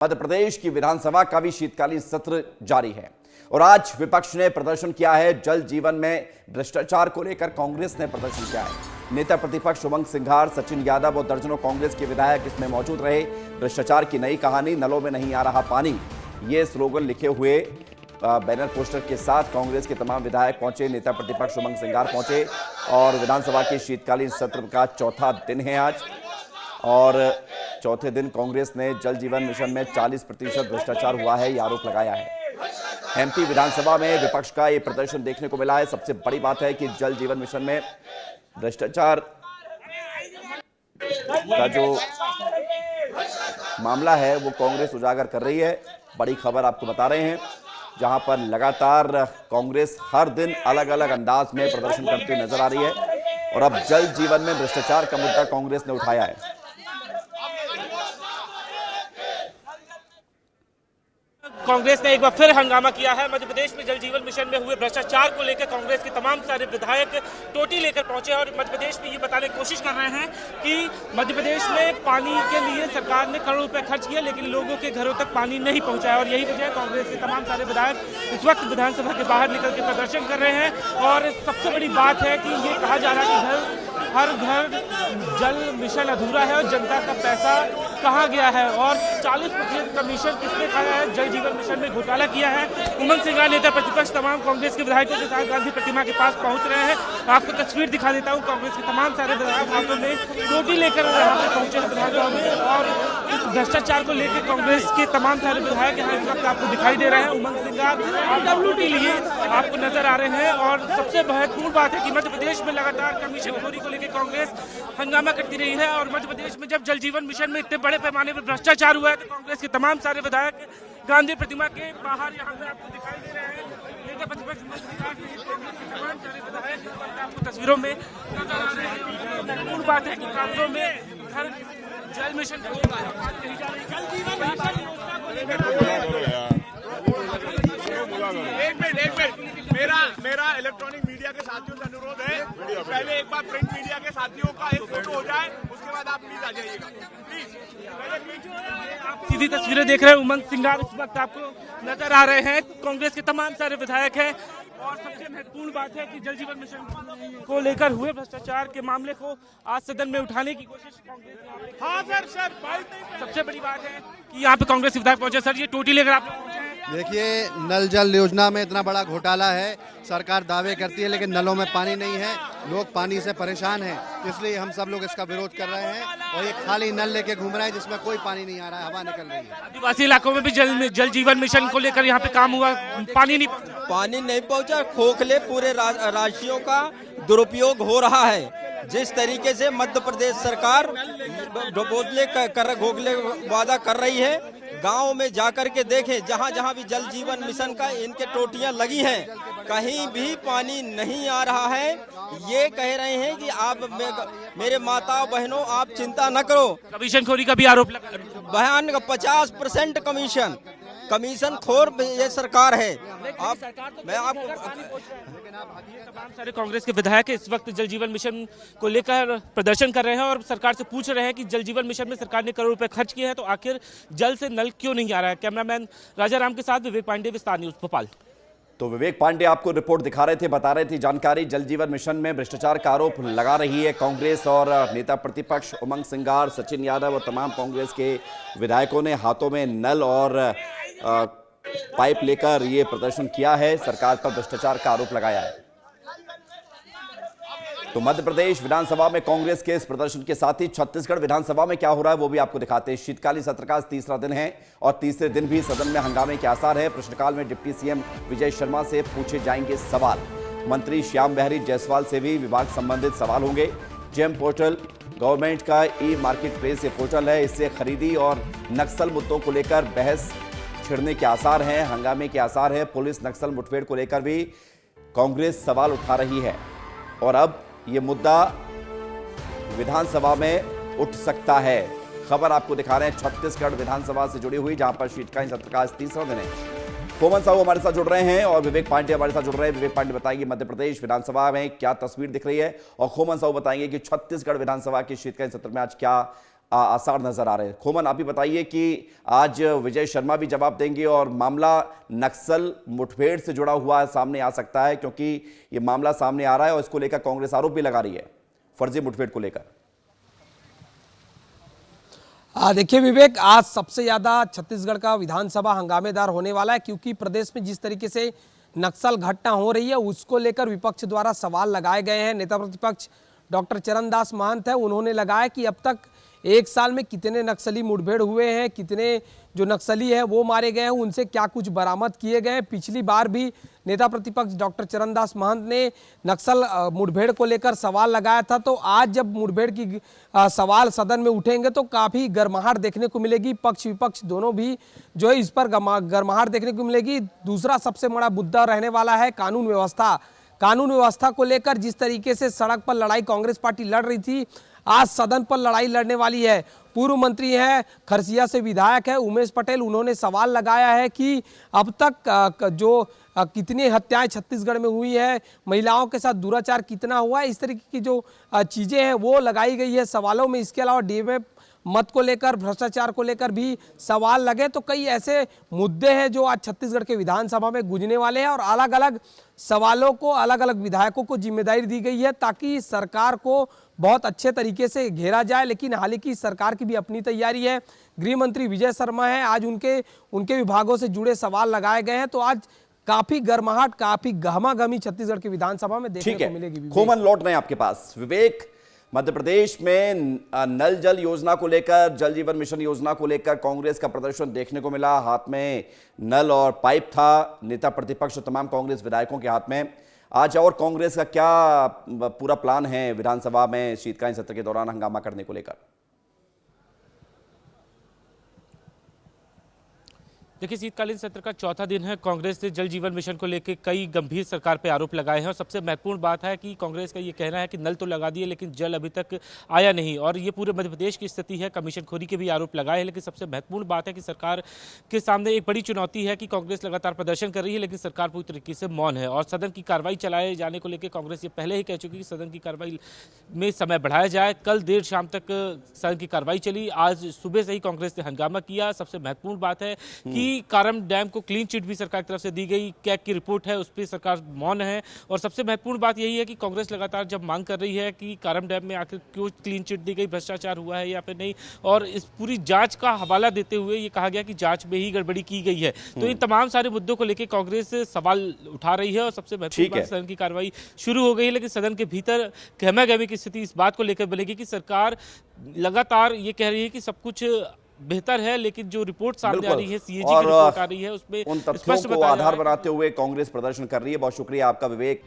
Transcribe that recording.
मध्य प्रदेश की विधानसभा का भी शीतकालीन सत्र जारी है और आज विपक्ष ने प्रदर्शन किया है। जल जीवन में भ्रष्टाचार को लेकर कांग्रेस ने प्रदर्शन किया है। नेता प्रतिपक्ष उमंग सिंघार, सचिन यादव और दर्जनों कांग्रेस के विधायक इसमें मौजूद रहे। भ्रष्टाचार की नई कहानी, नलों में नहीं आ रहा पानी, ये स्लोगन लिखे हुए बैनर पोस्टर के साथ कांग्रेस के तमाम विधायक पहुंचे। नेता प्रतिपक्ष उमंग सिंघार पहुंचे और विधानसभा के शीतकालीन सत्र का चौथा दिन है आज। और चौथे दिन कांग्रेस ने जल जीवन मिशन में 40% भ्रष्टाचार हुआ है, यह आरोप लगाया है। एमपी विधानसभा में विपक्ष का यह प्रदर्शन देखने को मिला है। सबसे बड़ी बात है कि जल जीवन मिशन में भ्रष्टाचार का जो मामला है वो कांग्रेस उजागर कर रही है। बड़ी खबर आपको बता रहे हैं, जहां पर लगातार कांग्रेस हर दिन अलग अलग अंदाज में प्रदर्शन करती हुई नजर आ रही है और अब जल जीवन में भ्रष्टाचार का मुद्दा कांग्रेस ने उठाया है। कांग्रेस ने एक बार फिर हंगामा किया है। मध्य प्रदेश में जल जीवन मिशन में हुए भ्रष्टाचार को लेकर कांग्रेस के तमाम सारे विधायक टोटी लेकर पहुंचे और मध्य प्रदेश में ये बताने की कोशिश कर रहे हैं कि मध्य प्रदेश में पानी के लिए सरकार ने करोड़ों रुपए खर्च किया, लेकिन लोगों के घरों तक पानी नहीं पहुंचा है। और यही वजह है कांग्रेस के तमाम सारे विधायक इस वक्त विधानसभा के बाहर निकल के प्रदर्शन कर रहे हैं। और सबसे बड़ी बात है कि ये कहा जा रहा है कि हर घर जल मिशन अधूरा है और जनता का पैसा कहाँ गया है और 40% कमीशन किसने खाया है, जल जीवन मिशन में घोटाला किया है। उमंग सिंघार नेता प्रतिपक्ष तमाम कांग्रेस के विधायकों के साथ गांधी प्रतिमा के पास पहुंच रहे हैं। आपको तस्वीर दिखा देता हूं, कांग्रेस के तमाम सारे विधायक हाथों में टोटी लेकर यहाँ पे पहुंचे हैं विधायकों में। और इस भ्रष्टाचार को लेकर कांग्रेस के तमाम सारे विधायक यहाँ इस वक्त आपको दिखाई दे रहे हैं। उमंग सिंघार टोटी लिए आपको नजर आ रहे हैं। और सबसे महत्वपूर्ण बात है कि मध्य प्रदेश में लगातार कमीशनखोरी को लेकर कांग्रेस हंगामा करती रही है। और मध्य प्रदेश में जब जल जीवन मिशन में इतने बड़े पैमाने पर भ्रष्टाचार हुआ है तो कांग्रेस के तमाम सारे विधायक गांधी प्रतिमा के बाहर यहाँ पे आपको दिखाई दे रहे हैं। नेता प्रतिपक्ष कांग्रेस के तमाम सारे विधायक आपको तस्वीरों में नजर आ रहे हैं। महत्वपूर्ण बात है कि कागजों में हर जल मिशन को कही जा रही है। मेरा इलेक्ट्रॉनिक मीडिया के साथियों से अनुरोध है, पहले एक बार प्रिंट मीडिया के साथियों का एक फोटो हो जाए, उसके बाद आप प्लीज आ जाइएगा। आप सीधी तस्वीरें देख रहे हैं। उमंग सिंघार इस वक्त आपको नजर आ रहे हैं। कांग्रेस के तमाम सारे विधायक हैं। और सबसे महत्वपूर्ण बात है कि जल जीवन मिशन को लेकर हुए भ्रष्टाचार के मामले को आज सदन में उठाने की कोशिश कांग्रेस ने। हाँ सर, सबसे बड़ी बात है कि यहाँ पे कांग्रेस विधायक पहुंचे। सर, ये टोटी लेकर आप पहुंचे हैं। देखिए, नल जल योजना में इतना बड़ा घोटाला है, सरकार दावे करती है लेकिन नलों में पानी नहीं है, लोग पानी से परेशान हैं, इसलिए हम सब लोग इसका विरोध कर रहे हैं। और ये खाली नल लेके घूम रहे हैं जिसमें कोई पानी नहीं आ रहा है, हवा निकल रही है। आदिवासी इलाकों में भी जल जीवन मिशन को लेकर यहाँ पे काम हुआ, पानी नहीं पहुंचा। खोखले पूरे राशियों का दुरुपयोग हो रहा है। जिस तरीके से मध्य प्रदेश सरकार घोखले वादा कर रही है, गांव में जाकर के देखें, जहां जहां भी जल जीवन मिशन का इनके टोटियां लगी हैं, कहीं भी पानी नहीं आ रहा है। ये कह रहे हैं कि आप मेरे माता बहनों आप चिंता न करो। कमीशन खोरी का भी आरोप लगा। बयान 50% कमीशन खोर ये सरकार है। मैं आपको तमाम सारे कांग्रेस के विधायक इस वक्त जल जीवन मिशन को लेकर प्रदर्शन कर रहे हैं और सरकार से पूछ रहे हैं कि जल जीवन मिशन में सरकार ने करोड़ रुपए खर्च किए हैं तो आखिर जल से नल क्यों नहीं आ रहा है। कैमरामैन राजा राम के साथ विवेक पांडे, विस्तार न्यूज, भोपाल। तो विवेक पांडे आपको रिपोर्ट दिखा रहे थे, बता रहे थे जानकारी। जल जीवन मिशन में भ्रष्टाचार का आरोप लगा रही है कांग्रेस और नेता प्रतिपक्ष उमंग सिंघार, सचिन यादव और तमाम कांग्रेस के विधायकों ने हाथों में नल और पाइप लेकर ये प्रदर्शन किया है, सरकार पर भ्रष्टाचार का आरोप लगाया है। तो मध्य प्रदेश विधानसभा में कांग्रेस के इस प्रदर्शन के साथ ही छत्तीसगढ़ विधानसभा में क्या हो रहा है वो भी आपको दिखाते हैं। शीतकालीन सत्र का तीसरा दिन है और तीसरे दिन भी सदन में हंगामे के आसार है। प्रश्नकाल में डिप्टी सीएम विजय शर्मा से पूछे जाएंगे सवाल। मंत्री श्याम बिहारी जायसवाल से भी विभाग संबंधित सवाल होंगे। जेम पोर्टल गवर्नमेंट का ई मार्केट प्लेस ये पोर्टल है, इससे खरीदी और नक्सल मुद्दों को लेकर बहस छिड़ने के आसार हैं, हंगामे के आसार है। पुलिस नक्सल मुठभेड़ को लेकर भी कांग्रेस सवाल उठा रही है और अब ये मुद्दा विधानसभा में उठ सकता है। खबर आपको दिखा रहे हैं छत्तीसगढ़ विधानसभा से जुड़ी हुई, जहां पर शीतकालीन सत्र का तीसरा दिन है। खोमन साहू हमारे साथ जुड़ रहे हैं और विवेक पांडे हमारे साथ जुड़ रहे हैं। विवेक पांडे बताएंगे मध्य प्रदेश विधानसभा में क्या तस्वीर दिख रही है और खोमन साहू बताएंगे कि छत्तीसगढ़ विधानसभा के शीतकालीन सत्र में आज क्या आसार नजर आ रहे हैं। खोमन, आप भी बताइए कि आज विजय शर्मा भी जवाब देंगे और मामला नक्सल मुठभेड़ से जुड़ा हुआ सामने आ सकता है, क्योंकि ये मामला सामने आ रहा है और इसको लेकर कांग्रेस आरोप भी लगा रही है फर्जी मुठभेड़ को लेकर। देखिए विवेक, आज सबसे ज्यादा छत्तीसगढ़ का विधानसभा हंगामेदार होने वाला है, क्योंकि प्रदेश में जिस तरीके से नक्सल घटना हो रही है उसको लेकर विपक्ष द्वारा सवाल लगाए गए हैं। नेता प्रतिपक्ष डॉक्टर चरणदास महंत है, उन्होंने लगाया कि अब तक एक साल में कितने नक्सली मुठभेड़ हुए हैं, कितने जो नक्सली है वो मारे गए हैं, उनसे क्या कुछ बरामद किए गए हैं। पिछली बार भी नेता प्रतिपक्ष डॉक्टर चरणदास महंत ने नक्सल मुठभेड़ को लेकर सवाल लगाया था। तो आज जब मुठभेड़ की सवाल सदन में उठेंगे तो काफ़ी गर्माहट देखने को मिलेगी। पक्ष विपक्ष दोनों भी जो है इस पर गर्माहट देखने को मिलेगी। दूसरा सबसे बड़ा मुद्दा रहने वाला है कानून व्यवस्था। कानून व्यवस्था को लेकर जिस तरीके से सड़क पर लड़ाई कांग्रेस पार्टी लड़ रही थी, आज सदन पर लड़ाई लड़ने वाली है। पूर्व मंत्री हैं, खरसिया से विधायक है उमेश पटेल, उन्होंने सवाल लगाया है कि अब तक जो कितनी हत्याएं छत्तीसगढ़ में हुई है, महिलाओं के साथ दुराचार कितना हुआ है, इस तरीके की जो चीजें हैं वो लगाई गई है सवालों में। इसके अलावा डीएमएफ मत को लेकर, भ्रष्टाचार को लेकर भी सवाल लगे। तो कई ऐसे मुद्दे हैं जो आज छत्तीसगढ़ के विधानसभा में गूंजने वाले हैं और अलग अलग सवालों को अलग अलग विधायकों को जिम्मेदारी दी गई है ताकि सरकार को बहुत अच्छे तरीके से घेरा जाए। लेकिन हालांकि सरकार की भी अपनी तैयारी है। गृह मंत्री विजय शर्मा है, आज उनके विभागों से जुड़े सवाल लगाए गए हैं। तो आज काफी गर्माहट, काफी गहमागहमी छत्तीसगढ़ की विधानसभा में देखने को मिलेगी। खोमन, लौट रहे हैं आपके पास। विवेक, मध्य प्रदेश में नल जल योजना को लेकर, जल जीवन मिशन योजना को लेकर कांग्रेस का प्रदर्शन देखने को मिला। हाथ में नल और पाइप था नेता प्रतिपक्ष और तमाम कांग्रेस विधायकों के हाथ में। आज और कांग्रेस का क्या पूरा प्लान है विधानसभा में शीतकालीन सत्र के दौरान हंगामा करने को लेकर? देखिए, शीतकालीन सत्र का चौथा दिन है। कांग्रेस ने जल जीवन मिशन को लेकर कई गंभीर सरकार पे आरोप लगाए हैं और सबसे महत्वपूर्ण बात है कि कांग्रेस का ये कहना है कि नल तो लगा दिए लेकिन जल अभी तक आया नहीं, और ये पूरे मध्य प्रदेश की स्थिति है। कमीशनखोरी के भी आरोप लगाए हैं। लेकिन सबसे महत्वपूर्ण बात है कि सरकार के सामने एक बड़ी चुनौती है कि कांग्रेस लगातार प्रदर्शन कर रही है लेकिन सरकार पूरी तरीके से मौन है। और सदन की कार्रवाई चलाए जाने को लेकर कांग्रेस ये पहले ही कह चुकी है कि सदन की कार्रवाई में समय बढ़ाया जाए। कल देर शाम तक सदन की कार्रवाई चली, आज सुबह से ही कांग्रेस ने हंगामा किया। सबसे महत्वपूर्ण बात है कि कारम डैम को क्लीन चिट भी सरकार की तरफ से दी गई। कैग की रिपोर्ट है, उस पर सरकार मौन है। और सबसे महत्वपूर्ण बात यही है कि कांग्रेस लगातार जब मांग कर रही है कि कारम डैम में आखिर क्यों क्लीन चिट दी गई, भ्रष्टाचार हुआ है या फिर नहीं, और इस पूरी जांच का हवाला देते हुए ये कहा गया कि जांच में ही गड़बड़ी की गई है। तो इन तमाम सारे मुद्दों को लेकर कांग्रेस सवाल उठा रही है। और सबसे महत्वपूर्ण बात, सदन की कार्रवाई शुरू हो गई है लेकिन सदन के भीतर गहमा-गहमी की स्थिति इस बात को लेकर बनेगी कि सरकार लगातार ये कह रही है कि सब कुछ बेहतर है, लेकिन जो रिपोर्ट सामने आ रही है, सीएजी की रिपोर्ट आ रही है, उसमें उन तथ्यों को आधार बनाते हुए कांग्रेस प्रदर्शन कर रही है। बहुत शुक्रिया आपका विवेक।